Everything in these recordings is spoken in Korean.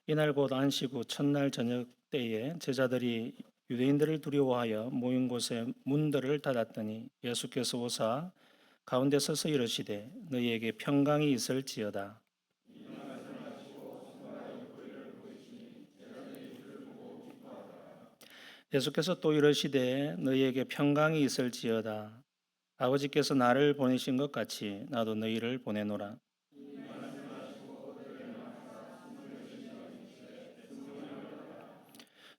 이날 곧 안식 후 첫날 저녁 때에 제자들이 유대인들을 두려워하여 모인 곳에 문들을 닫았더니 예수께서 오사 가운데 서서 이르시되 너희에게 평강이 있을지어다. 예수께서 또 이르시되 너희에게 평강이 있을지어다. 아버지께서 나를 보내신 것 같이 나도 너희를 보내노라.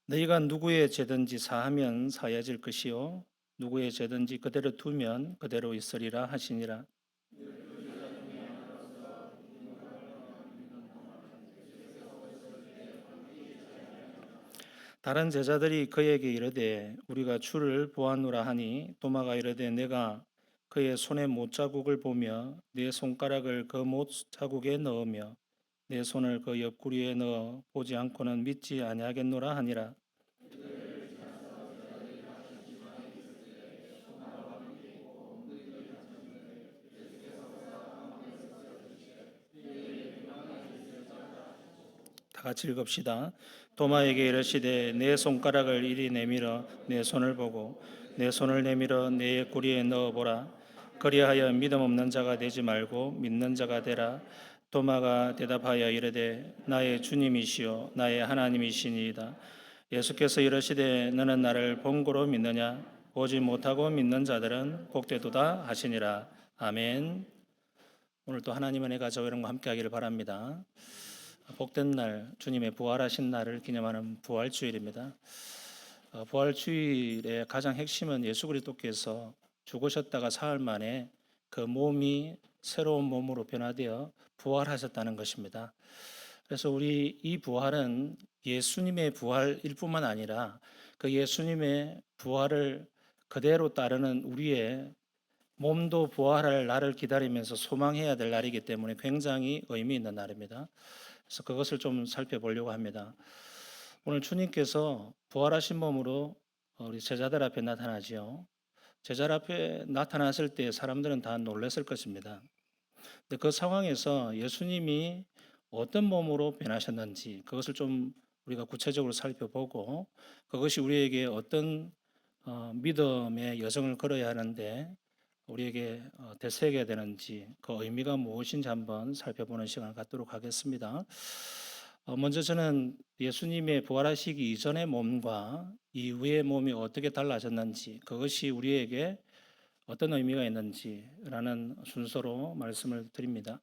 너희가 누구의 죄든지 사하면 사해질 것이요 누구의 죄든지 그대로 두면 그대로 있으리라 하시니라. 다른 제자들이 그에게 이르되 우리가 주를 보았노라 하니 도마가 이르되 내가 그의 손에 못자국을 보며 내 손가락을 그 못자국에 넣으며 내 손을 그 옆구리에 넣어 보지 않고는 믿지 아니하겠노라 하니라. 다 같이 읽읍시다. 도마에게 이르시되 내 손가락을 이리 내밀어 내 손을 보고 내 손을 내밀어 내 옆구리에 넣어 보라. 그리하여 믿음 없는 자가 되지 말고 믿는 자가 되라. 도마가 대답하여 이르되 나의 주님이시요 나의 하나님이시니이다. 예수께서 이르시되 너는 나를 본고로 믿느냐 보지 못하고 믿는 자들은 복되도다 하시니라. 아멘. 오늘 또 하나님의 은혜가 저와 여러분과 함께 하기를 바랍니다. 복된 날, 주님의 부활하신 날을 기념하는 부활주일입니다. 부활주일의 가장 핵심은 예수 그리스도께서 죽으셨다가 사흘 만에 그 몸이 새로운 몸으로 변화되어 부활하셨다는 것입니다. 그래서 우리 이 부활은 예수님의 부활일 뿐만 아니라 그 예수님의 부활을 그대로 따르는 우리의 몸도 부활할 날을 기다리면서 소망해야 될 날이기 때문에 굉장히 의미 있는 날입니다. 그래서 그것을 좀 살펴보려고 합니다. 오늘 주님께서 부활하신 몸으로 우리 제자들 앞에 나타나지요. 제자들 앞에 나타났을 때 사람들은 다 놀랐을 것입니다. 근데 그 상황에서 예수님이 어떤 몸으로 변하셨는지 그것을 좀 우리가 구체적으로 살펴보고 그것이 우리에게 어떤 믿음의 여정을 걸어야 하는데 우리에게 되새겨야 되는지 그 의미가 무엇인지 한번 살펴보는 시간을 갖도록 하겠습니다. 먼저 저는 예수님의 부활하시기 이전의 몸과 이후의 몸이 어떻게 달라졌는지 그것이 우리에게 어떤 의미가 있는지라는 순서로 말씀을 드립니다.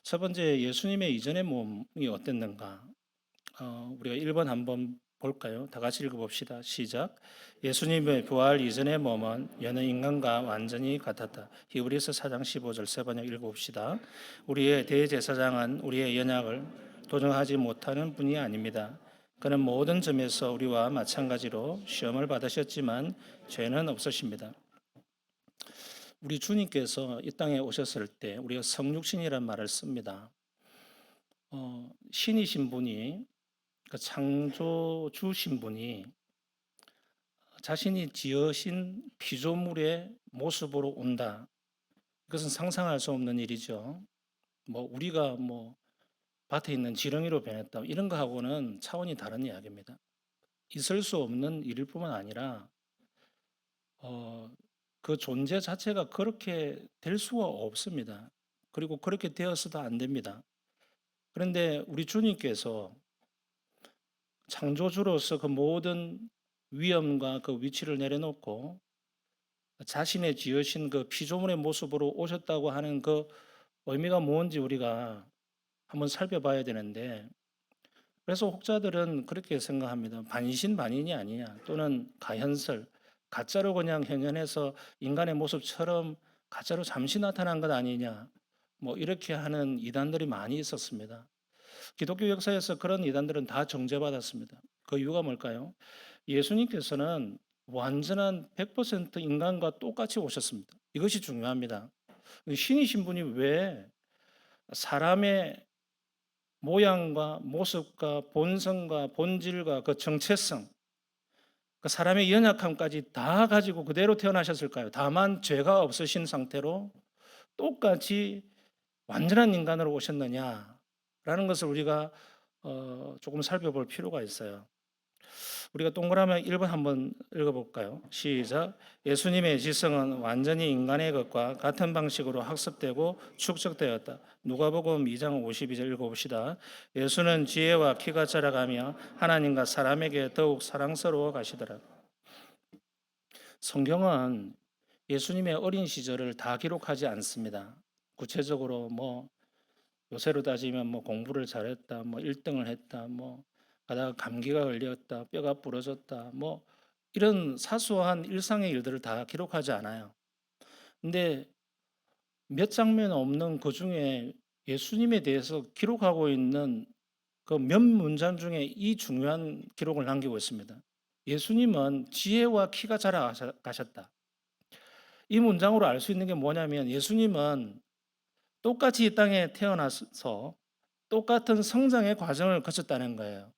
첫 번째 예수님의 이전의 몸이 어땠는가? 우리가 1번 한번 볼까요? 다 같이 읽어봅시다. 시작. 예수님의 부활 이전의 몸은 여느 인간과 완전히 같았다. 히브리서 4장 15절 세 번역 읽어봅시다. 우리의 대제사장은 우리의 연약을 도정하지 못하는 분이 아닙니다. 그는 모든 점에서 우리와 마찬가지로 시험을 받으셨지만 죄는 없으십니다. 우리 주님께서 이 땅에 오셨을 때 우리가 성육신이라는 말을 씁니다. 신이신 분이 그 창조주신 분이 자신이 지으신 피조물의 모습으로 온다. 그것은 상상할 수 없는 일이죠. 우리가 밭에 있는 지렁이로 변했다. 이런 거하고는 차원이 다른 이야기입니다. 있을 수 없는 일일 뿐만 아니라 그 존재 자체가 그렇게 될 수가 없습니다. 그리고 그렇게 되어서도 안 됩니다. 그런데 우리 주님께서 창조주로서 그 모든 위엄과 그 위치를 내려놓고 자신의 지으신 그 피조물의 모습으로 오셨다고 하는 그 의미가 뭔지 우리가 한번 살펴봐야 되는데 그래서 혹자들은 그렇게 생각합니다. 반신반인이 아니냐 또는 가현설, 가짜로 그냥 현현해서 인간의 모습처럼 가짜로 잠시 나타난 것 아니냐 이렇게 하는 이단들이 많이 있었습니다. 기독교 역사에서 그런 이단들은 다 정죄받았습니다. 그 이유가 뭘까요? 예수님께서는 완전한 100% 인간과 똑같이 오셨습니다. 이것이 중요합니다. 신이신 분이 왜 사람의 모양과 모습과 본성과 본질과 그 정체성, 그 사람의 연약함까지 다 가지고 그대로 태어나셨을까요? 다만 죄가 없으신 상태로 똑같이 완전한 인간으로 오셨느냐라는 것을 우리가 조금 살펴볼 필요가 있어요. 우리가 동그라미 1번 한번 읽어볼까요? 시작. 예수님의 지성은 완전히 인간의 것과 같은 방식으로 학습되고 축적되었다. 누가복음 2장 52절 읽어봅시다. 예수는 지혜와 키가 자라가며 하나님과 사람에게 더욱 사랑스러워 가시더라. 성경은 예수님의 어린 시절을 다 기록하지 않습니다. 구체적으로 뭐 요새로 따지면 뭐 공부를 잘했다, 뭐 1등을 했다, 뭐 가다가 감기가 걸렸다, 뼈가 부러졌다, 뭐 이런 사소한 일상의 일들을 다 기록하지 않아요. 근데 몇 장면 없는 그 중에 예수님에 대해서 기록하고 있는 그 몇 문장 중에 이 중요한 기록을 남기고 있습니다. 예수님은 지혜와 키가 자라가셨다. 이 문장으로 알 수 있는 게 뭐냐면 예수님은 똑같이 이 땅에 태어나서 똑같은 성장의 과정을 거쳤다는 거예요.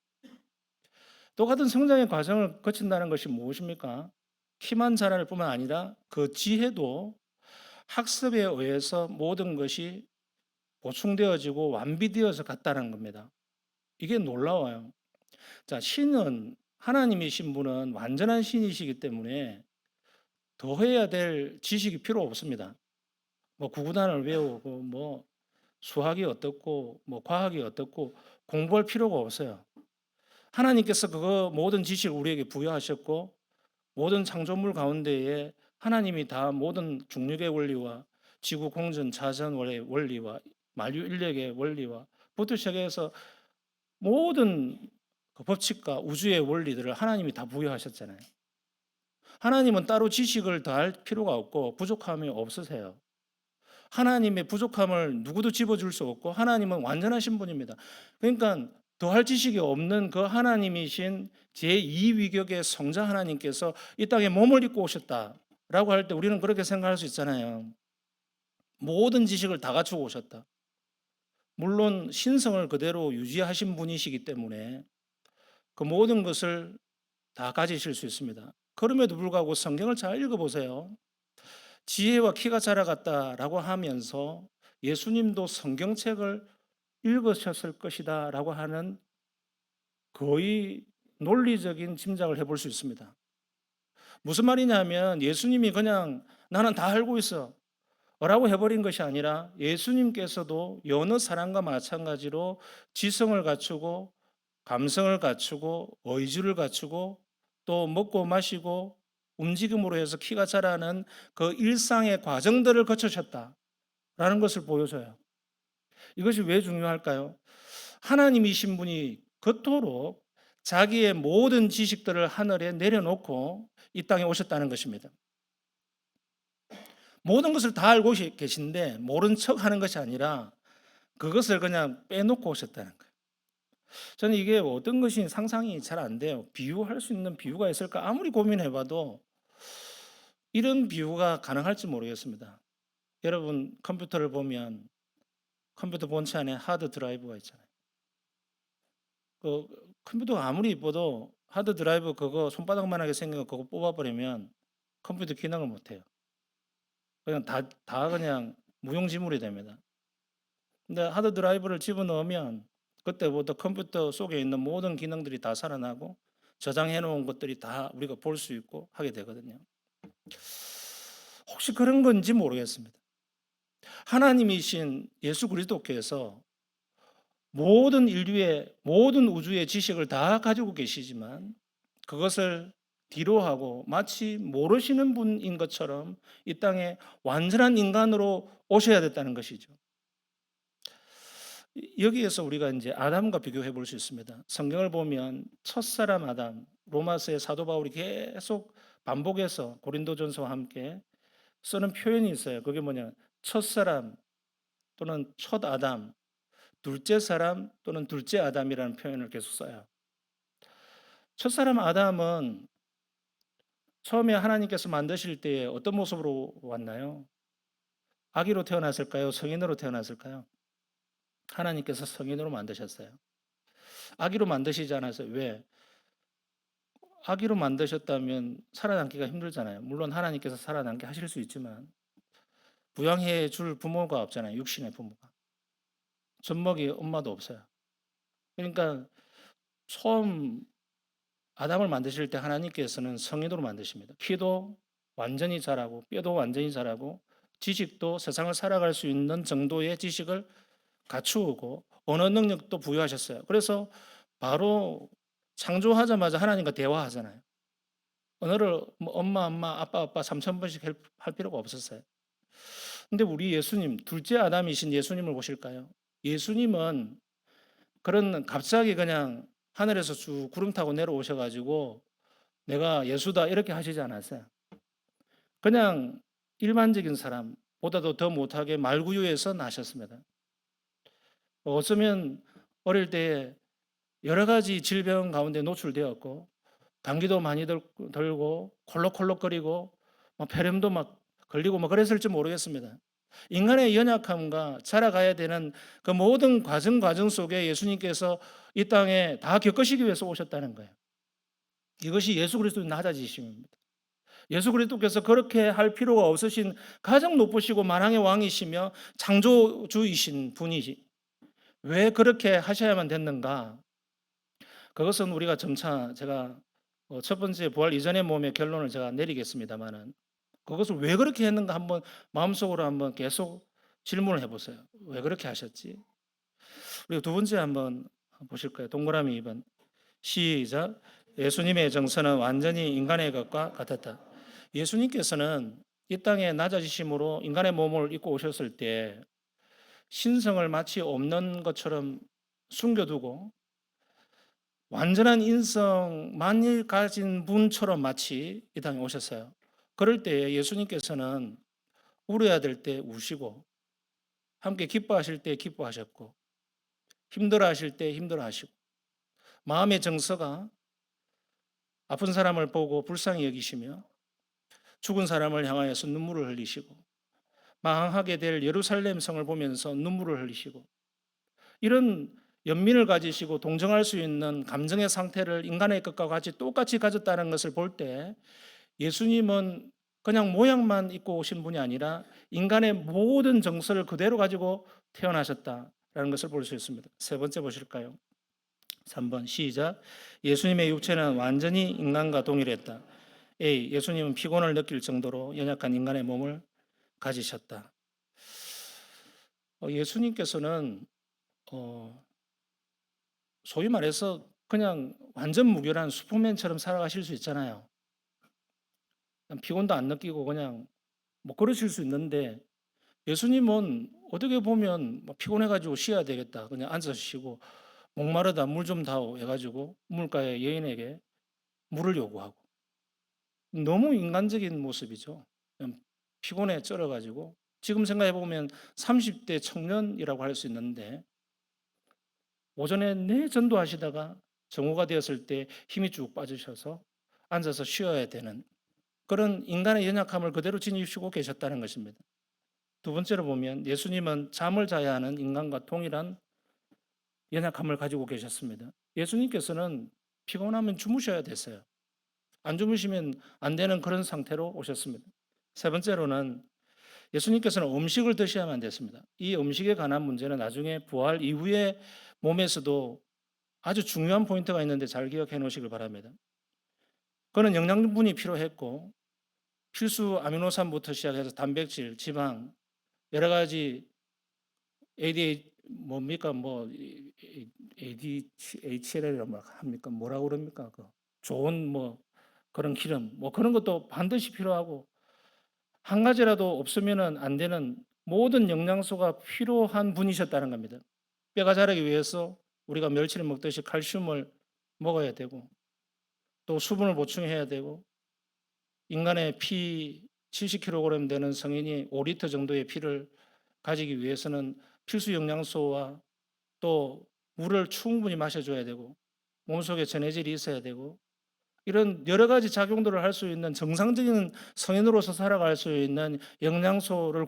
똑같은 성장의 과정을 거친다는 것이 무엇입니까? 키만 자랄 뿐만 아니라 그 지혜도 학습에 의해서 모든 것이 보충되어지고 완비되어서 갔다는 겁니다. 이게 놀라워요. 자, 신은 하나님이신 분은 완전한 신이시기 때문에 더해야 될 지식이 필요 없습니다. 뭐 구구단을 외우고 뭐 수학이 어떻고 뭐 과학이 어떻고 공부할 필요가 없어요. 하나님께서 그거 모든 지식을 우리에게 부여하셨고 모든 창조물 가운데에 하나님이 다 모든 중력의 원리와 지구 공전 자전의 원리와 만유 인력의 원리와 부터 시작해서 모든 그 법칙과 우주의 원리들을 하나님이 다 부여하셨잖아요. 하나님은 따로 지식을 더할 필요가 없고 부족함이 없으세요. 하나님의 부족함을 누구도 집어줄 수 없고 하나님은 완전하신 분입니다. 그러니까 더할 지식이 없는 그 하나님이신 제2위격의 성자 하나님께서 이 땅에 몸을 입고 오셨다라고 할 때 우리는 그렇게 생각할 수 있잖아요. 모든 지식을 다 갖추고 오셨다. 물론 신성을 그대로 유지하신 분이시기 때문에 그 모든 것을 다 가지실 수 있습니다. 그럼에도 불구하고 성경을 잘 읽어보세요. 지혜와 키가 자라갔다라고 하면서 예수님도 성경책을 읽으셨을 것이다 라고 하는 거의 논리적인 짐작을 해볼 수 있습니다. 무슨 말이냐면 예수님이 그냥 나는 다 알고 있어 라고 해버린 것이 아니라 예수님께서도 여느 사람과 마찬가지로 지성을 갖추고 감성을 갖추고 의지를 갖추고 또 먹고 마시고 움직임으로 해서 키가 자라는 그 일상의 과정들을 거치셨다라는 것을 보여줘요. 이것이 왜 중요할까요? 하나님이신 분이 그토록 자기의 모든 지식들을 하늘에 내려놓고 이 땅에 오셨다는 것입니다. 모든 것을 다 알고 계신데 모른 척 하는 것이 아니라 그것을 그냥 빼놓고 오셨다는 거예요. 저는 이게 어떤 것이 상상이 잘 안 돼요. 비유할 수 있는 비유가 있을까? 아무리 고민해봐도 이런 비유가 가능할지 모르겠습니다. 여러분 컴퓨터를 보면 컴퓨터 본체 안에 하드 드라이브가 있잖아요. 그 컴퓨터가 아무리 이뻐도 하드 드라이브 그거 손바닥만하게 생긴 거 그거 뽑아버리면 컴퓨터 기능을 못해요. 그냥 다 그냥 무용지물이 됩니다. 근데 하드 드라이브를 집어넣으면 그때부터 컴퓨터 속에 있는 모든 기능들이 다 살아나고 저장해 놓은 것들이 다 우리가 볼 수 있고 하게 되거든요. 혹시 그런 건지 모르겠습니다. 하나님이신 예수 그리스도께서 모든 인류의 모든 우주의 지식을 다 가지고 계시지만 그것을 뒤로하고 마치 모르시는 분인 것처럼 이 땅에 완전한 인간으로 오셔야 됐다는 것이죠. 여기에서 우리가 이제 아담과 비교해 볼 수 있습니다. 성경을 보면 첫사람 아담, 로마서의 사도 바울이 계속 반복해서 고린도전서와 함께 쓰는 표현이 있어요. 그게 뭐냐? 첫사람 또는 첫 아담, 둘째 사람 또는 둘째 아담이라는 표현을 계속 써요. 첫사람 아담은 처음에 하나님께서 만드실 때 어떤 모습으로 왔나요? 아기로 태어났을까요? 성인으로 태어났을까요? 하나님께서 성인으로 만드셨어요. 아기로 만드시지 않았어요. 왜? 아기로 만드셨다면 살아남기가 힘들잖아요. 물론 하나님께서 살아남게 하실 수 있지만 부양해 줄 부모가 없잖아요. 육신의 부모가. 젖먹이 엄마도 없어요. 그러니까 처음 아담을 만드실 때 하나님께서는 성인으로 만드십니다. 키도 완전히 자라고 뼈도 완전히 자라고 지식도 세상을 살아갈 수 있는 정도의 지식을 갖추고 언어 능력도 부여하셨어요. 그래서 바로 창조하자마자 하나님과 대화하잖아요. 언어를 뭐 엄마, 아빠 3,000번씩 할 필요가 없었어요. 근데 우리 예수님, 둘째 아담이신 예수님을 보실까요? 예수님은 그런 갑자기 그냥 하늘에서 쭉 구름 타고 내려오셔가지고 내가 예수다 이렇게 하시지 않았어요. 그냥 일반적인 사람보다도 더 못하게 말구유에서 나셨습니다. 어쩌면 어릴 때 여러 가지 질병 가운데 노출되었고 감기도 많이 들고 콜록콜록거리고 막 폐렴도 막 걸리고 뭐 그랬을지 모르겠습니다. 인간의 연약함과 자라가야 되는 그 모든 과정 속에 예수님께서 이 땅에 다 겪으시기 위해서 오셨다는 거예요. 이것이 예수 그리스도의 낮아지심입니다. 예수 그리스도께서 그렇게 할 필요가 없으신 가장 높으시고 만왕의 왕이시며 창조주이신 분이지 왜 그렇게 하셔야만 됐는가? 그것은 우리가 점차 제가 첫 번째 부활 이전의 몸의 결론을 제가 내리겠습니다만은 그것을 왜 그렇게 했는가 한번 마음속으로 한번 계속 질문을 해보세요. 왜 그렇게 하셨지? 그리고 두 번째 한번 보실 거예요. 동그라미 2번 시작. 예수님의 정서는 완전히 인간의 것과 같았다. 예수님께서는 이 땅에 낮아지심으로 인간의 몸을 입고 오셨을 때 신성을 마치 없는 것처럼 숨겨두고 완전한 인성만을 가진 분처럼 마치 이 땅에 오셨어요. 그럴 때 예수님께서는 울어야 될 때 우시고 함께 기뻐하실 때 기뻐하셨고 힘들어하실 때 힘들어하시고 마음의 정서가 아픈 사람을 보고 불쌍히 여기시며 죽은 사람을 향하여서 눈물을 흘리시고 망하게 될 예루살렘 성을 보면서 눈물을 흘리시고 이런 연민을 가지시고 동정할 수 있는 감정의 상태를 인간의 것과 같이 똑같이 가졌다는 것을 볼 때 예수님은 그냥 모양만 입고 오신 분이 아니라 인간의 모든 정서를 그대로 가지고 태어나셨다라는 것을 볼 수 있습니다. 세 번째 보실까요? 3번 시작. 예수님의 육체는 완전히 인간과 동일했다. A. 예수님은 피곤을 느낄 정도로 연약한 인간의 몸을 가지셨다. 예수님께서는 소위 말해서 그냥 완전 무결한 슈퍼맨처럼 살아가실 수 있잖아요. 피곤도 안 느끼고 그냥 뭐 그러실 수 있는데 예수님은 어떻게 보면 피곤해가지고 쉬어야 되겠다. 그냥 앉아서 쉬고 목마르다 물 좀 다오 해가지고 물가의 여인에게 물을 요구하고 너무 인간적인 모습이죠. 피곤해 쩔어가지고 지금 생각해 보면 30대 청년이라고 할 수 있는데 오전에 내 전도하시다가 정오가 되었을 때 힘이 쭉 빠지셔서 앉아서 쉬어야 되는 그런 인간의 연약함을 그대로 지니시고 계셨다는 것입니다. 두 번째로 보면 예수님은 잠을 자야 하는 인간과 동일한 연약함을 가지고 계셨습니다. 예수님께서는 피곤하면 주무셔야 됐어요. 안 주무시면 안 되는 그런 상태로 오셨습니다. 세 번째로는 예수님께서는 음식을 드셔야만 됐습니다. 이 음식에 관한 문제는 나중에 부활 이후에 몸에서도 아주 중요한 포인트가 있는데 잘 기억해 놓으시길 바랍니다. 그는 영양분이 필요했고 필수 아미노산부터 시작해서 단백질, 지방, 여러 가지 ADH 뭡니까 뭐 ADHL이라고 막 합니까 뭐라고 그럽니까 그 좋은 뭐 그런 기름 뭐 그런 것도 반드시 필요하고 한 가지라도 없으면은 안 되는 모든 영양소가 필요한 분이셨다는 겁니다. 뼈가 자라기 위해서 우리가 멸치를 먹듯이 칼슘을 먹어야 되고 또 수분을 보충해야 되고 인간의 피 70kg 되는 성인이 5리터 정도의 피를 가지기 위해서는 필수 영양소와 또 물을 충분히 마셔줘야 되고 몸속에 전해질이 있어야 되고 이런 여러 가지 작용들을 할 수 있는 정상적인 성인으로서 살아갈 수 있는 영양소를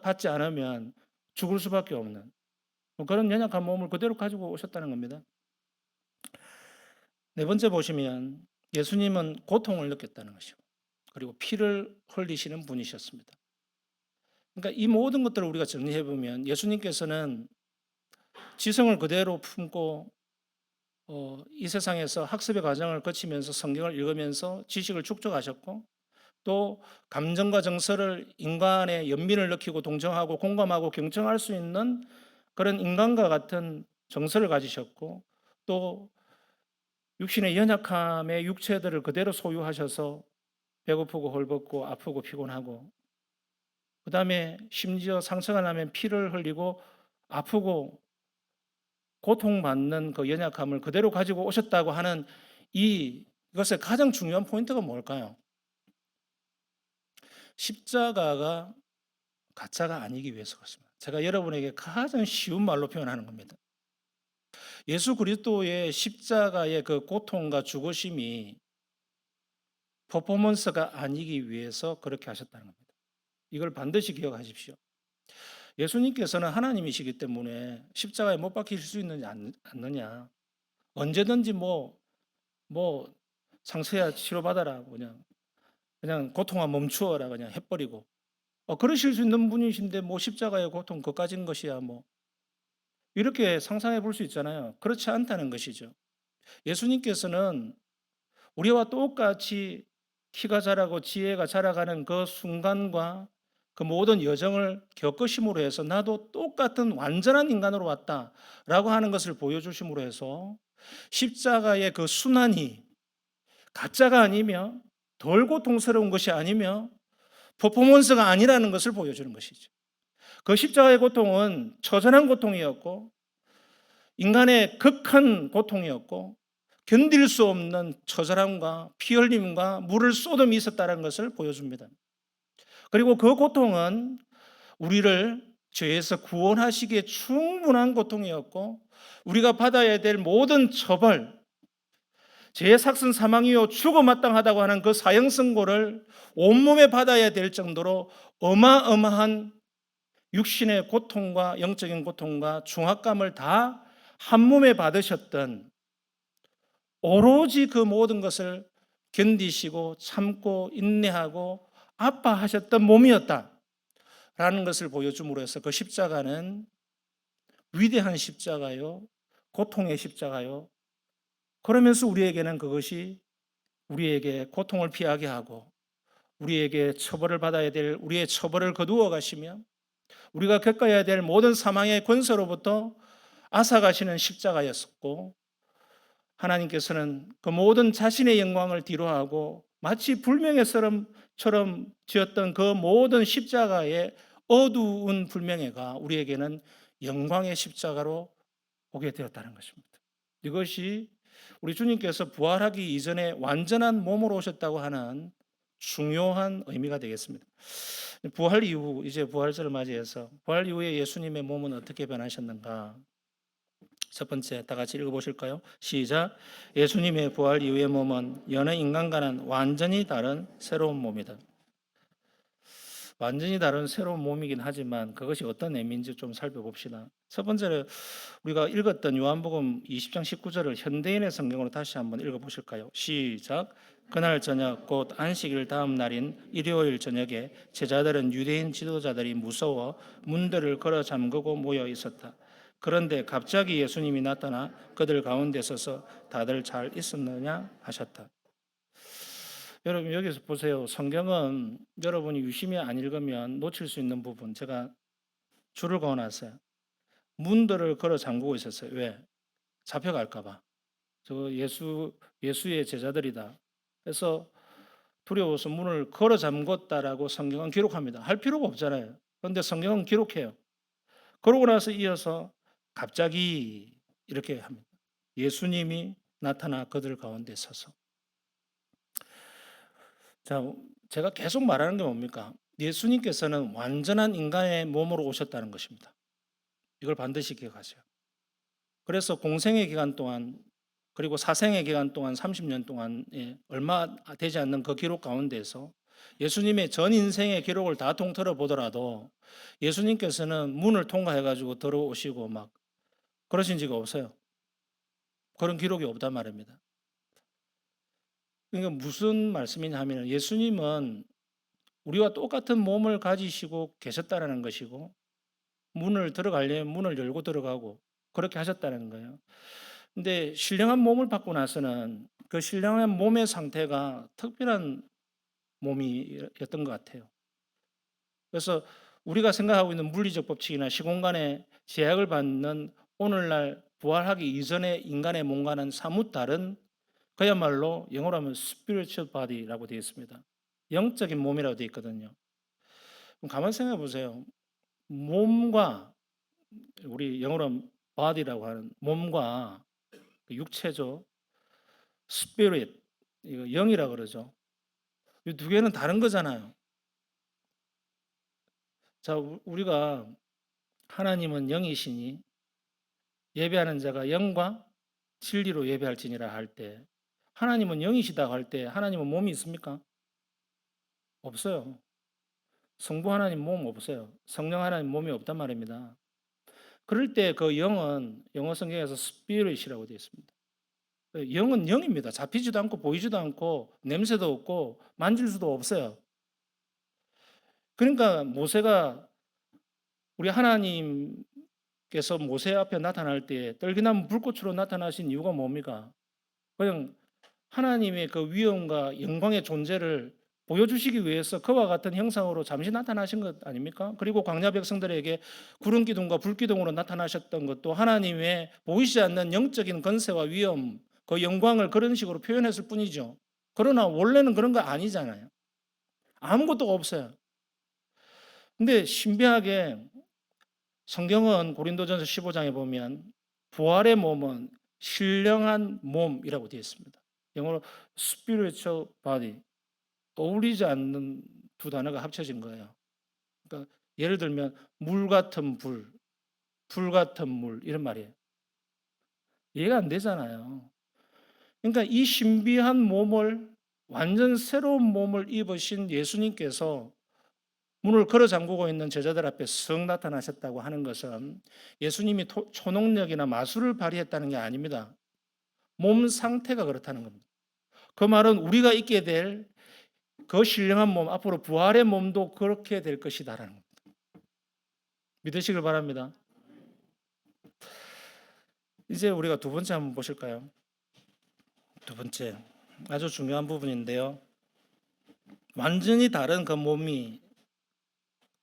받지 않으면 죽을 수밖에 없는 그런 연약한 몸을 그대로 가지고 오셨다는 겁니다. 네 번째 보시면 예수님은 고통을 느꼈다는 것이고 그리고 피를 흘리시는 분이셨습니다. 그러니까 이 모든 것들을 우리가 정리해 보면 예수님께서는 지성을 그대로 품고 이 세상에서 학습의 과정을 거치면서 성경을 읽으면서 지식을 축적하셨고 또 감정과 정서를 인간의 연민을 느끼고 동정하고 공감하고 경청할 수 있는 그런 인간과 같은 정서를 가지셨고 또 육신의 연약함의 육체들을 그대로 소유하셔서 배고프고 헐벗고 아프고 피곤하고 그다음에 심지어 상처가 나면 피를 흘리고 아프고 고통받는 그 연약함을 그대로 가지고 오셨다고 하는 이것의 가장 중요한 포인트가 뭘까요? 십자가가 가짜가 아니기 위해서 그렇습니다. 제가 여러분에게 가장 쉬운 말로 표현하는 겁니다. 예수 그리스도의 십자가의 그 고통과 죽으심이 퍼포먼스가 아니기 위해서 그렇게 하셨다는 겁니다. 이걸 반드시 기억하십시오. 예수님께서는 하나님이시기 때문에 십자가에 못 박히실 수 있느냐 않느냐 언제든지 뭐 상처야 치료받아라 그냥 고통아 멈추어라 그냥 해버리고 그러실 수 있는 분이신데 뭐 십자가의 고통 그까진 것이야 뭐 이렇게 상상해 볼 수 있잖아요. 그렇지 않다는 것이죠. 예수님께서는 우리와 똑같이 키가 자라고 지혜가 자라가는 그 순간과 그 모든 여정을 겪으심으로 해서 나도 똑같은 완전한 인간으로 왔다라고 하는 것을 보여주심으로 해서 십자가의 그 순환이 가짜가 아니며 덜 고통스러운 것이 아니며 퍼포먼스가 아니라는 것을 보여주는 것이죠. 그 십자가의 고통은 처절한 고통이었고 인간의 극한 고통이었고 견딜 수 없는 처절함과 피 흘림과 물을 쏟음이 있었다는 것을 보여줍니다. 그리고 그 고통은 우리를 죄에서 구원하시기에 충분한 고통이었고 우리가 받아야 될 모든 처벌, 죄의 삭슨 사망이요 죽어 마땅하다고 하는 그 사형 선고를 온몸에 받아야 될 정도로 어마어마한 육신의 고통과 영적인 고통과 중압감을 다 한 몸에 받으셨던 오로지 그 모든 것을 견디시고 참고 인내하고 아파하셨던 몸이었다라는 것을 보여줌으로 해서 그 십자가는 위대한 십자가요, 고통의 십자가요. 그러면서 우리에게는 그것이 우리에게 고통을 피하게 하고 우리에게 처벌을 받아야 될 우리의 처벌을 거두어 가시며 우리가 겪어야 될 모든 사망의 권세로부터 앗아가시는 십자가였었고 하나님께서는 그 모든 자신의 영광을 뒤로하고 마치 불명예 처럼 지었던 그 모든 십자가의 어두운 불명예가 우리에게는 영광의 십자가로 오게 되었다는 것입니다. 이것이 우리 주님께서 부활하기 이전에 완전한 몸으로 오셨다고 하는 중요한 의미가 되겠습니다. 부활 이후 이제 부활절을 맞이해서 부활 이후에 예수님의 몸은 어떻게 변하셨는가? 첫 번째 다 같이 읽어보실까요? 시작. 예수님의 부활 이후의 몸은 여느 인간과는 완전히 다른 새로운 몸이다. 완전히 다른 새로운 몸이긴 하지만 그것이 어떤 의미인지 좀 살펴봅시다. 첫 번째로 우리가 읽었던 요한복음 20장 19절을 현대인의 성경으로 다시 한번 읽어보실까요? 시작. 그날 저녁 곧 안식일 다음 날인 일요일 저녁에 제자들은 유대인 지도자들이 무서워 문들을 걸어 잠그고 모여 있었다. 그런데 갑자기 예수님이 나타나 그들 가운데 서서 다들 잘 있었느냐 하셨다. 여러분 여기서 보세요. 성경은 여러분이 유심히 안 읽으면 놓칠 수 있는 부분 제가 줄을 그어놨어요. 문들을 걸어 잠그고 있었어요. 왜? 잡혀갈까 봐. 저 예수의 제자들이다. 그래서 두려워서 문을 걸어 잠궜다라고 성경은 기록합니다. 할 필요가 없잖아요. 그런데 성경은 기록해요. 그러고 나서 이어서 갑자기 이렇게 합니다. 예수님이 나타나 그들 가운데 서서. 자, 제가 계속 말하는 게 뭡니까? 예수님께서는 완전한 인간의 몸으로 오셨다는 것입니다. 이걸 반드시 기억하세요. 그래서 공생의 기간 동안 그리고 사생의 기간 동안 30년 동안에 얼마 되지 않는 그 기록 가운데서 예수님의 전 인생의 기록을 다 통틀어 보더라도 예수님께서는 문을 통과해 가지고 들어오시고 막 그러신 적이 없어요. 그런 기록이 없단 말입니다. 그러니까 무슨 말씀이냐 하면 예수님은 우리와 똑같은 몸을 가지시고 계셨다는 것이고 문을 들어가려면 문을 열고 들어가고 그렇게 하셨다는 거예요. 근데 신령한 몸을 받고 나서는 그 신령한 몸의 상태가 특별한 몸이었던 것 같아요. 그래서 우리가 생각하고 있는 물리적 법칙이나 시공간의 제약을 받는 오늘날 부활하기 이전의 인간의 몸과는 사뭇 다른, 그야말로 영어로 하면 spiritual body라고 되어 있습니다. 영적인 몸이라고 되어 있거든요. 그럼 가만히 생각해 보세요. 몸과, 우리 영어로 하면 body라고 하는 몸과 그 육체죠. spirit, 이거 영이라 그러죠. 이 두 개는 다른 거잖아요. 자, 우리가 하나님은 영이시니 예배하는 자가 영과 진리로 예배할지니라 할 때, 하나님은 영이시다고 할 때 하나님은 몸이 있습니까? 없어요. 성부 하나님 몸 없어요. 성령 하나님 몸이 없단 말입니다. 그럴 때 그 영은 영어 성경에서 스피릿이라고 되어 있습니다. 영은 영입니다. 잡히지도 않고 보이지도 않고 냄새도 없고 만질 수도 없어요. 그러니까 모세가, 우리 하나님께서 모세 앞에 나타날 때 떨기나무 불꽃으로 나타나신 이유가 뭡니까? 그냥 하나님의 그 위엄과 영광의 존재를 보여주시기 위해서 그와 같은 형상으로 잠시 나타나신 것 아닙니까? 그리고 광야 백성들에게 구름 기둥과 불 기둥으로 나타나셨던 것도 하나님의 보이지 않는 영적인 권세와 위엄, 그 영광을 그런 식으로 표현했을 뿐이죠. 그러나 원래는 그런 거 아니잖아요. 아무것도 없어요. 근데 신비하게 성경은 고린도전서 15장에 보면 부활의 몸은 신령한 몸이라고 되어 있습니다. 영어로 spiritual body, 어울리지 않는 두 단어가 합쳐진 거예요. 그러니까 예를 들면 물 같은 불, 불 같은 물 이런 말이에요. 이해가 안 되잖아요. 그러니까 이 신비한 몸을, 완전 새로운 몸을 입으신 예수님께서 문을 걸어 잠그고 있는 제자들 앞에 쓱 나타나셨다고 하는 것은 예수님이 초능력이나 마술을 발휘했다는 게 아닙니다. 몸 상태가 그렇다는 겁니다. 그 말은 우리가 있게 될 그 신령한 몸, 앞으로 부활의 몸도 그렇게 될 것이다라는 겁니다. 믿으시길 바랍니다. 이제 우리가 두 번째 한번 보실까요? 두 번째, 아주 중요한 부분인데요. 완전히 다른 그 몸이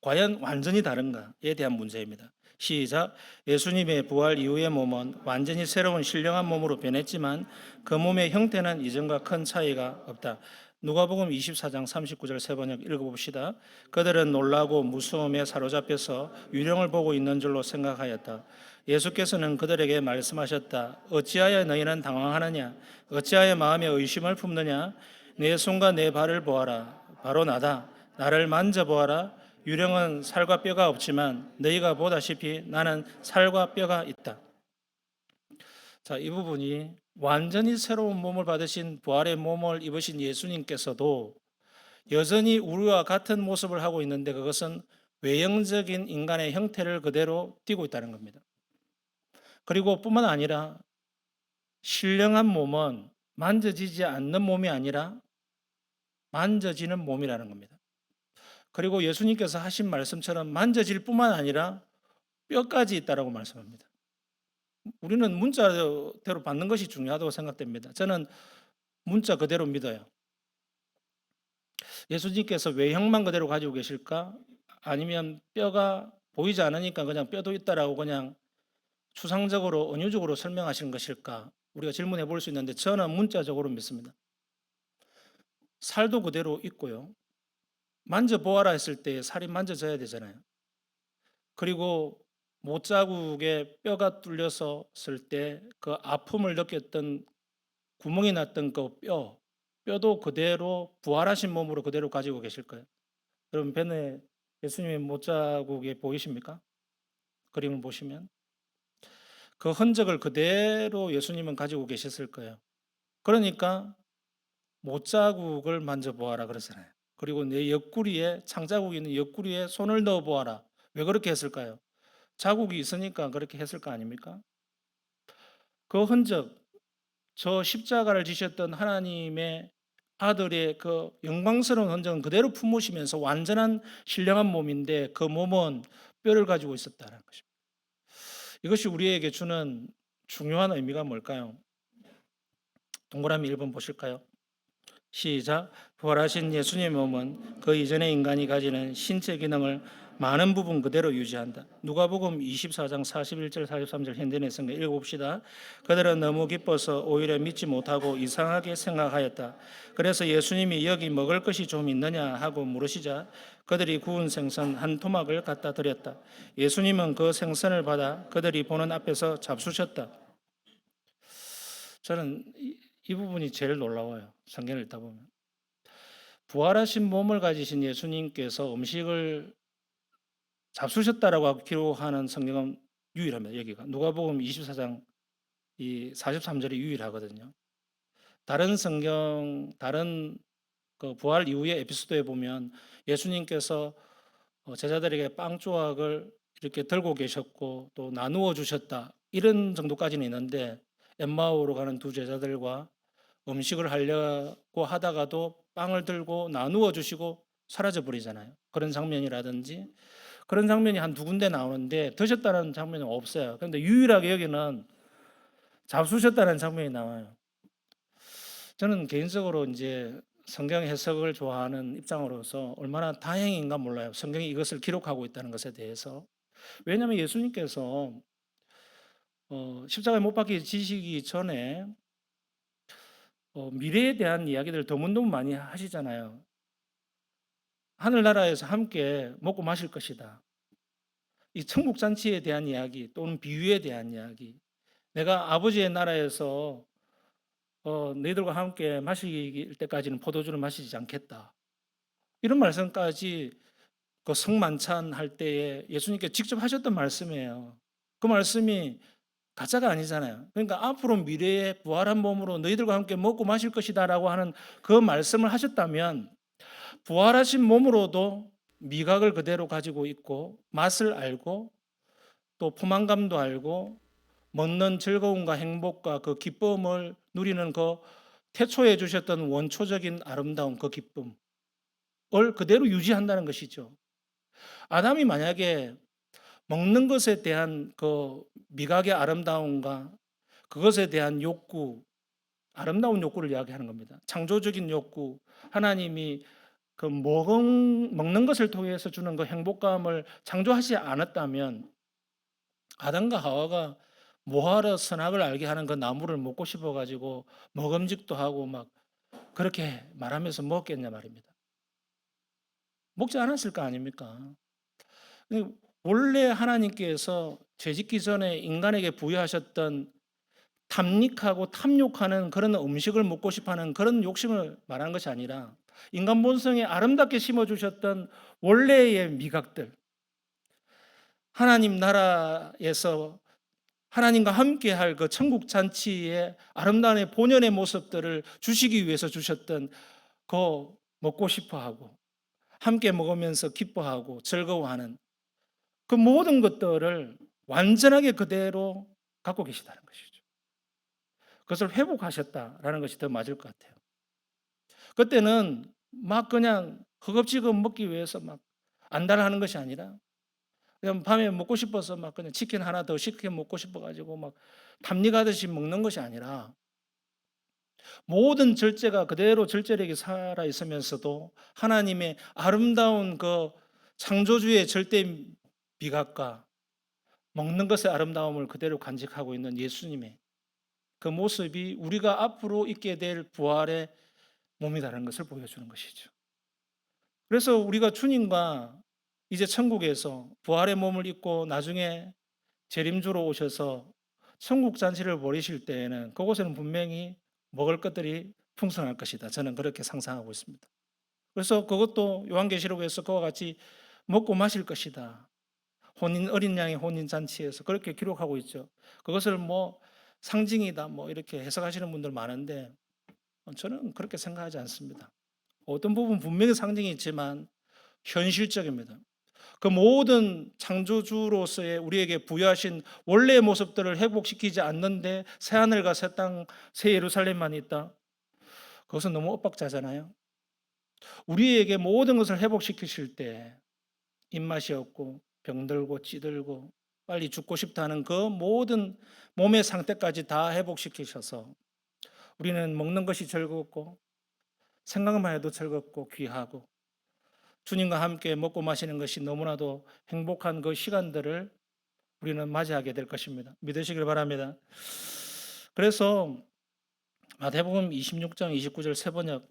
과연 완전히 다른가에 대한 문제입니다. 시작. 예수님의 부활 이후의 몸은 완전히 새로운 신령한 몸으로 변했지만 그 몸의 형태는 이전과 큰 차이가 없다. 누가복음 24장 39절 세 번역 읽어봅시다. 그들은 놀라고 무서움에 사로잡혀서 유령을 보고 있는 줄로 생각하였다. 예수께서는 그들에게 말씀하셨다. 어찌하여 너희는 당황하느냐? 어찌하여 마음에 의심을 품느냐? 내 손과 내 발을 보아라. 바로 나다. 나를 만져보아라. 유령은 살과 뼈가 없지만 너희가 보다시피 나는 살과 뼈가 있다. 자, 이 부분이 완전히 새로운 몸을 받으신 부활의 몸을 입으신 예수님께서도 여전히 우리와 같은 모습을 하고 있는데 그것은 외형적인 인간의 형태를 그대로 띠고 있다는 겁니다. 그리고 뿐만 아니라 신령한 몸은 만져지지 않는 몸이 아니라 만져지는 몸이라는 겁니다. 그리고 예수님께서 하신 말씀처럼 만져질 뿐만 아니라 뼈까지 있다라고 말씀합니다. 우리는 문자대로 받는 것이 중요하다고 생각됩니다. 저는 문자 그대로 믿어요. 예수님께서 외형만 그대로 가지고 계실까? 아니면 뼈가 보이지 않으니까 그냥 뼈도 있다라고 그냥 추상적으로 은유적으로 설명하시는 것일까? 우리가 질문해 볼 수 있는데 저는 문자적으로 믿습니다. 살도 그대로 있고요. 만져보아라 했을 때 살이 만져져야 되잖아요. 그리고 못자국에 뼈가 뚫렸었을 때 그 아픔을 느꼈던, 구멍이 났던 그 뼈도 그대로 부활하신 몸으로 그대로 가지고 계실 거예요. 여러분 변에 예수님의 못자국이 보이십니까? 그림을 보시면 그 흔적을 그대로 예수님은 가지고 계셨을 거예요. 그러니까 못자국을 만져보아라 그러잖아요. 그리고 내 옆구리에, 창자국이 있는 옆구리에 손을 넣어보아라. 왜 그렇게 했을까요? 자국이 있으니까 그렇게 했을 거 아닙니까? 그 흔적, 저 십자가를 지셨던 하나님의 아들의 그 영광스러운 흔적은 그대로 품으시면서 완전한 신령한 몸인데 그 몸은 뼈를 가지고 있었다는 것입니다. 이것이 우리에게 주는 중요한 의미가 뭘까요? 동그라미 1번 보실까요? 시작. 부활하신 예수님의 몸은 그 이전의 인간이 가지는 신체 기능을 많은 부분 그대로 유지한다. 누가복음 24장 41절 43절 현대의 성경 읽어봅시다. 그들은 너무 기뻐서 오히려 믿지 못하고 이상하게 생각하였다. 그래서 예수님이 여기 먹을 것이 좀 있느냐 하고 물으시자 그들이 구운 생선 한 토막을 갖다 드렸다. 예수님은 그 생선을 받아 그들이 보는 앞에서 잡수셨다. 저는 이 부분이 제일 놀라워요. 성경을 읽다 보면. 부활하신 몸을 가지신 예수님께서 음식을 잡수셨다라고 기록하는 성경은 유일합니다. 여기가 누가복음 24장 이 43절이 유일하거든요. 다른 성경 다른 그 부활 이후의 에피소드에 보면 예수님께서 제자들에게 빵 조각을 이렇게 들고 계셨고 또 나누어 주셨다 이런 정도까지는 있는데 엠마오로 가는 두 제자들과 음식을 하려고 하다가도 빵을 들고 나누어 주시고 사라져 버리잖아요. 그런 장면이라든지 그런 장면이 한 두 군데 나오는데 드셨다는 장면은 없어요. 그런데 유일하게 여기는 잡수셨다는 장면이 나와요. 저는 개인적으로 이제 성경 해석을 좋아하는 입장으로서 얼마나 다행인가 몰라요. 성경이 이것을 기록하고 있다는 것에 대해서. 왜냐하면 예수님께서 십자가에 못 박히시기 전에 미래에 대한 이야기들을 더문더문 많이 하시잖아요. 하늘나라에서 함께 먹고 마실 것이다. 이 천국 잔치에 대한 이야기 또는 비유에 대한 이야기. 내가 아버지의 나라에서 너희들과 함께 마실 때까지는 포도주를 마시지 않겠다. 이런 말씀까지 그 성만찬 할 때에 예수님께 직접 하셨던 말씀이에요. 그 말씀이 가짜가 아니잖아요. 그러니까 앞으로 미래에 부활한 몸으로 너희들과 함께 먹고 마실 것이다라고 하는 그 말씀을 하셨다면 부활하신 몸으로도 미각을 그대로 가지고 있고 맛을 알고 또 포만감도 알고 먹는 즐거움과 행복과 그 기쁨을 누리는 그 태초에 주셨던 원초적인 아름다운 그 기쁨을 그대로 유지한다는 것이죠. 아담이 만약에 먹는 것에 대한 그 미각의 아름다움과 그것에 대한 욕구, 아름다운 욕구를 이야기하는 겁니다. 창조적인 욕구, 하나님이 그 먹는 것을 통해서 주는 그 행복감을 창조하지 않았다면 아담과 하와가 뭐하러 선악을 알게 하는 그 나무를 먹고 싶어 가지고 먹음직도 하고 막 그렇게 말하면서 먹겠냐 말입니다. 먹지 않았을 거 아닙니까? 원래 하나님께서 죄짓기 전에 인간에게 부여하셨던 탐닉하고 탐욕하는 그런 음식을 먹고 싶어하는 그런 욕심을 말하는 것이 아니라 인간 본성에 아름답게 심어주셨던 원래의 미각들, 하나님 나라에서 하나님과 함께할 그 천국 잔치의 아름다운 본연의 모습들을 주시기 위해서 주셨던 그 먹고 싶어하고 함께 먹으면서 기뻐하고 즐거워하는 그 모든 것들을 완전하게 그대로 갖고 계시다는 것이죠. 그것을 회복하셨다라는 것이 더 맞을 것 같아요. 그때는 막 그냥 허겁지겁 먹기 위해서 막 안달하는 것이 아니라 그냥 밤에 먹고 싶어서 막 그냥 치킨 하나 더 시켜 먹고 싶어 가지고 막 탐닉하듯이 먹는 것이 아니라 모든 절제가 그대로 절제력이 살아 있으면서도 하나님의 아름다운 그 창조주의 절대 미각과 먹는 것의 아름다움을 그대로 간직하고 있는 예수님의 그 모습이 우리가 앞으로 있게 될 부활의 몸이라는 것을 보여주는 것이죠. 그래서 우리가 주님과 이제 천국에서 부활의 몸을 입고 나중에 재림주로 오셔서 천국 잔치를 벌이실 때에는 그곳에는 분명히 먹을 것들이 풍성할 것이다. 저는 그렇게 상상하고 있습니다. 그래서 그것도 요한계시록에서 그와 같이 먹고 마실 것이다. 어린 양의 혼인 잔치에서 그렇게 기록하고 있죠. 그것을 뭐 상징이다 뭐 이렇게 해석하시는 분들 많은데 저는 그렇게 생각하지 않습니다. 어떤 부분 분명히 상징이 있지만 현실적입니다. 그 모든 창조주로서의 우리에게 부여하신 원래의 모습들을 회복시키지 않는데 새하늘과 새 땅, 새 예루살렘만 있다. 그것은 너무 엇박자잖아요. 우리에게 모든 것을 회복시키실 때 입맛이 없고 병들고 찌들고 빨리 죽고 싶다는 그 모든 몸의 상태까지 다 회복시키셔서 우리는 먹는 것이 즐겁고 생각만 해도 즐겁고 귀하고 주님과 함께 먹고 마시는 것이 너무나도 행복한 그 시간들을 우리는 맞이하게 될 것입니다. 믿으시길 바랍니다. 그래서 마태복음 26장 29절 세 번역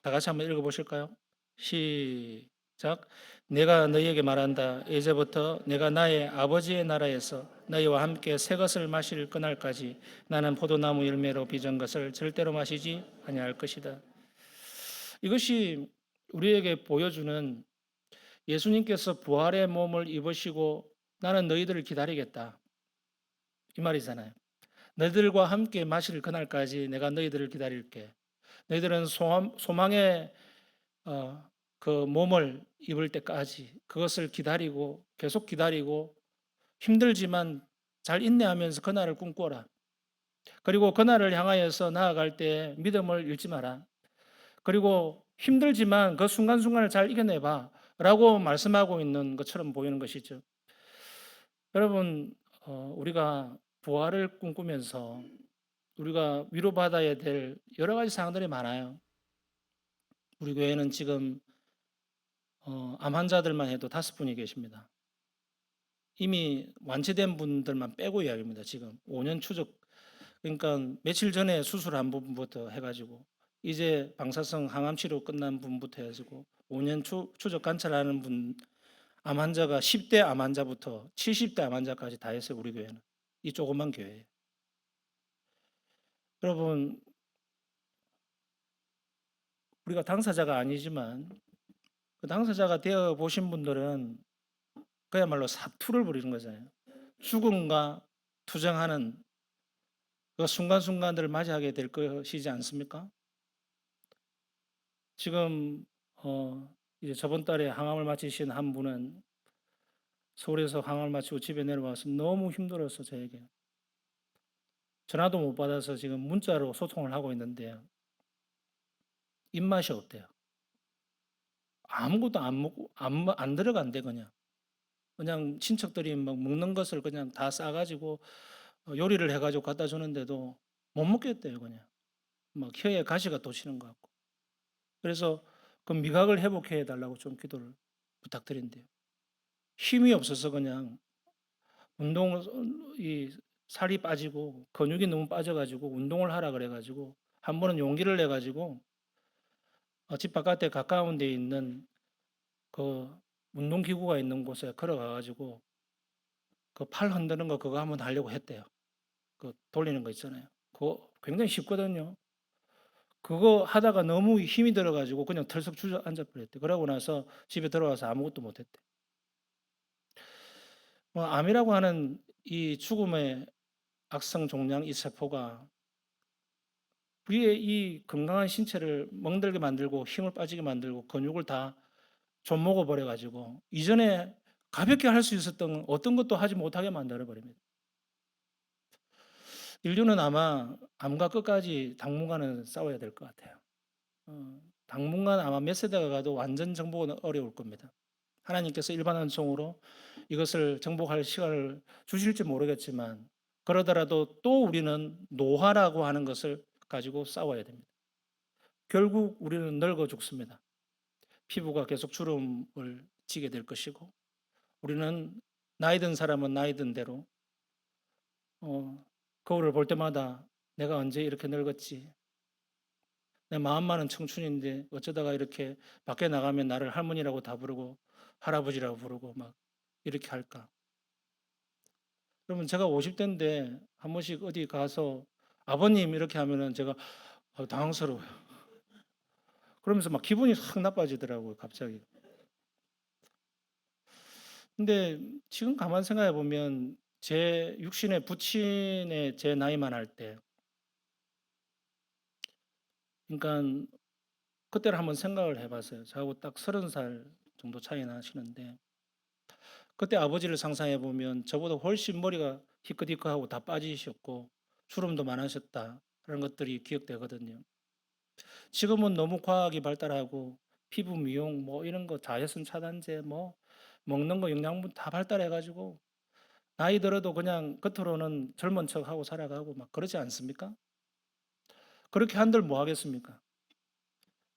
다 같이 한번 읽어보실까요? 시작. 내가 너희에게 말한다. 이제부터 내가 나의 아버지의 나라에서 너희와 함께 새 것을 마실 그날까지 나는 포도나무 열매로 빚은 것을 절대로 마시지 아니할 것이다. 이것이 우리에게 보여주는 예수님께서 부활의 몸을 입으시고 나는 너희들을 기다리겠다. 이 말이잖아요. 너희들과 함께 마실 그날까지 내가 너희들을 기다릴게. 너희들은 소망의 그 몸을 입을 때까지 그것을 기다리고 계속 기다리고 힘들지만 잘 인내하면서 그날을 꿈꿔라. 그리고 그날을 향하여서 나아갈 때 믿음을 잃지 마라. 그리고 힘들지만 그 순간순간을 잘 이겨내봐. 라고 말씀하고 있는 것처럼 보이는 것이죠. 여러분, 우리가 부활을 꿈꾸면서 우리가 위로받아야 될 여러 가지 상황들이 많아요. 우리 교회는 지금 암 환자들만 해도 5분이 계십니다. 이미 완치된 분들만 빼고 이야기입니다. 지금 5년 추적. 그러니까 며칠 전에 수술한 부분부터 해가지고 이제 방사성 항암 치료 끝난 분부터 해가지고 5년 추적 관찰하는 분, 암 환자가 10대 암 환자부터 70대 암 환자까지 다 했어요. 우리 교회는. 이 조그만 교회에. 여러분, 우리가 당사자가 아니지만 그 당사자가 되어 보신 분들은 그야말로 사투를 벌이는 거잖아요. 죽음과 투쟁하는 그 순간순간들을 맞이하게 될 것이지 않습니까? 지금 이제 저번 달에 항암을 마치신 한 분은 서울에서 항암을 마치고 집에 내려와서 너무 힘들어서 저에게 전화도 못 받아서 지금 문자로 소통을 하고 있는데 입맛이 없대요. 아무것도 안 먹고 안 들어간대 그냥. 그냥 친척들이 막 먹는 것을 그냥 다 싸가지고 요리를 해가지고 갖다 주는데도 못 먹겠대요 그냥. 막 혀에 가시가 돋치는 것 같고. 그래서 그 미각을 회복해 달라고 좀 기도를 부탁드린대요. 힘이 없어서 그냥 운동을 이 살이 빠지고 근육이 너무 빠져가지고 운동을 하라 그래가지고 한 번은 용기를 내가지고 집 바깥에 가까운 데 있는 그 운동기구가 있는 곳에 걸어가가지고 그 팔 흔드는 거 그거 한번 하려고 했대요. 그 돌리는 거 있잖아요. 그거 굉장히 쉽거든요. 그거 하다가 너무 힘이 들어가지고 그냥 털썩 주저앉아 버렸대. 그러고 나서 집에 들어와서 아무것도 못했대. 뭐 암이라고 하는 이 죽음의 악성 종양 이 세포가 우리의 이 건강한 신체를 멍들게 만들고 힘을 빠지게 만들고 근육을 다 좀먹어 버려 가지고 이전에 가볍게 할 수 있었던 어떤 것도 하지 못하게 만들어 버립니다. 인류는 아마 암과 끝까지 당분간은 싸워야 될 것 같아요. 당분간 아마 몇 세대가 가도 완전 정복은 어려울 겁니다. 하나님께서 일반 은총으로 이것을 정복할 시간을 주실지 모르겠지만 그러더라도 또 우리는 노화라고 하는 것을 가지고 싸워야 됩니다. 결국 우리는 늙어 죽습니다. 피부가 계속 주름을 지게 될 것이고 우리는 나이 든 사람은 나이 든 대로 거울을 볼 때마다 내가 언제 이렇게 늙었지? 내 마음만은 청춘인데 어쩌다가 이렇게 밖에 나가면 나를 할머니라고 다 부르고 할아버지라고 부르고 막 이렇게 할까? 그러면 제가 50대인데 한 번씩 어디 가서 아버님 이렇게 하면은 제가 당황스러워요. 그러면서 막 기분이 확 나빠지더라고요, 갑자기. 근데 지금 가만 생각해 보면 제 육신의 부친의 제 나이만 할 때, 그러니까 그때를 한번 생각을 해봤어요. 저하고 딱 30살 정도 차이 나시는데 그때 아버지를 상상해 보면 저보다 훨씬 머리가 희끗희끗하고 다 빠지셨고 주름도 많으셨다 그런 것들이 기억되거든요. 지금은 너무 과학이 발달하고 피부 미용 뭐 이런 거 자외선 차단제 뭐 먹는 거 영양분 다 발달해 가지고 나이 들어도 그냥 겉으로는 젊은 척하고 살아가고 막 그러지 않습니까? 그렇게 한들 뭐 하겠습니까?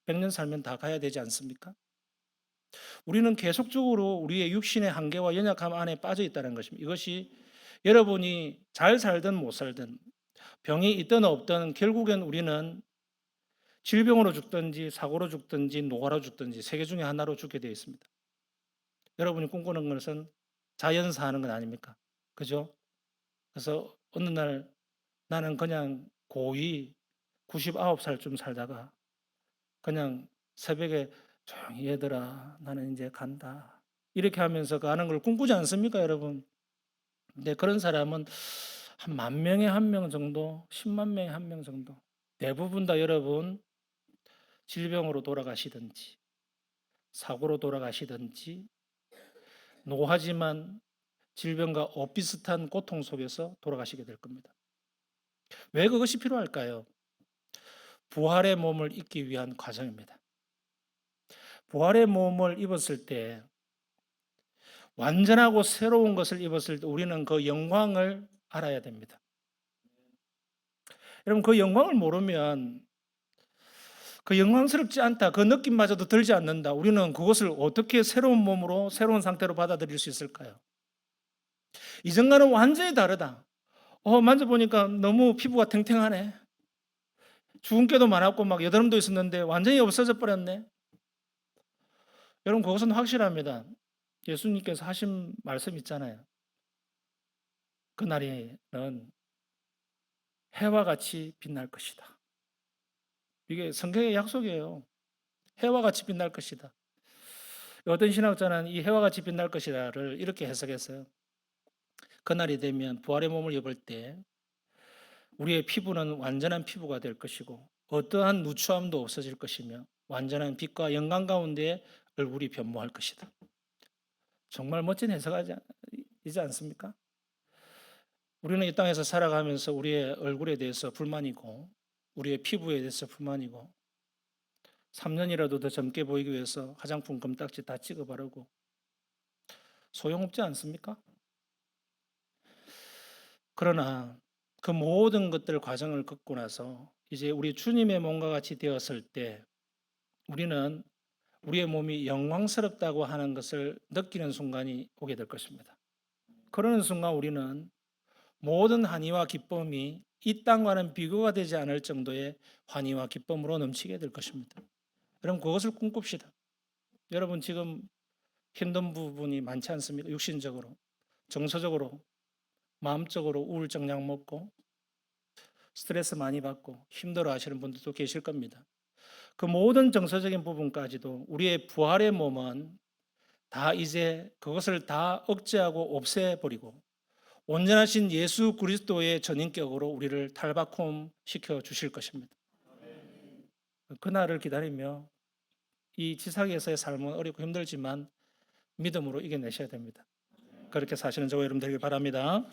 100년 살면 다 가야 되지 않습니까? 우리는 계속적으로 우리의 육신의 한계와 연약함 안에 빠져 있다는 것입니다. 이것이 여러분이 잘 살든 못 살든 병이 있든 없든 결국엔 우리는 질병으로 죽든지 사고로 죽든지 노화로 죽든지 세 개 중에 하나로 죽게 되어 있습니다. 여러분이 꿈꾸는 것은 자연사하는 건 아닙니까? 그죠? 그래서 어느 날 나는 그냥 고이 99살쯤 살다가 그냥 새벽에 조용히 얘들아 나는 이제 간다. 이렇게 하면서 가는 걸 꿈꾸지 않습니까, 여러분? 근데 그런 사람은 한 10,000명에 1명 정도, 10만 명에 1명 정도. 대부분 다 여러분 질병으로 돌아가시든지 사고로 돌아가시든지 노하지만 질병과 엇비슷한 고통 속에서 돌아가시게 될 겁니다. 왜 그것이 필요할까요? 부활의 몸을 입기 위한 과정입니다. 부활의 몸을 입었을 때 완전하고 새로운 것을 입었을 때 우리는 그 영광을 알아야 됩니다. 여러분 그 영광을 모르면 그 영광스럽지 않다. 그 느낌마저도 들지 않는다. 우리는 그것을 어떻게 새로운 몸으로 새로운 상태로 받아들일 수 있을까요? 이전과는 완전히 다르다. 만져보니까 너무 피부가 탱탱하네. 주근깨도 많았고 막 여드름도 있었는데 완전히 없어져 버렸네. 여러분 그것은 확실합니다. 예수님께서 하신 말씀 있잖아요. 그날에는 해와 같이 빛날 것이다. 이게 성경의 약속이에요. 해와 같이 빛날 것이다. 어떤 신학자는 이 해와 같이 빛날 것이다를 이렇게 해석했어요. 그날이 되면 부활의 몸을 입을 때 우리의 피부는 완전한 피부가 될 것이고 어떠한 누추함도 없어질 것이며 완전한 빛과 영광 가운데 얼굴이 변모할 것이다. 정말 멋진 해석이지 않습니까? 우리는 이 땅에서 살아가면서 우리의 얼굴에 대해서 불만이고 우리의 피부에 대해서 불만이고 3년이라도 더 젊게 보이기 위해서 화장품 금딱지 다 찍어 바르고 소용없지 않습니까? 그러나 그 모든 것들 과정을 겪고 나서 이제 우리 주님의 몸과 같이 되었을 때 우리는 우리의 몸이 영광스럽다고 하는 것을 느끼는 순간이 오게 될 것입니다. 그러는 순간 우리는 모든 환희와 기쁨이 이 땅과는 비교가 되지 않을 정도의 환희와 기쁨으로 넘치게 될 것입니다. 여러분 그것을 꿈꿉시다. 여러분 지금 힘든 부분이 많지 않습니까? 육신적으로, 정서적으로, 마음적으로 우울증 약 먹고 스트레스 많이 받고 힘들어 하시는 분들도 계실 겁니다. 그 모든 정서적인 부분까지도 우리의 부활의 몸은 다 이제 그것을 다 억제하고 없애버리고 온전하신 예수 그리스도의 전인격으로 우리를 탈바꿈 시켜 주실 것입니다. 그날을 기다리며 이 지상에서의 삶은 어렵고 힘들지만 믿음으로 이겨내셔야 됩니다. 그렇게 사시는 저와 여러분 되길 바랍니다.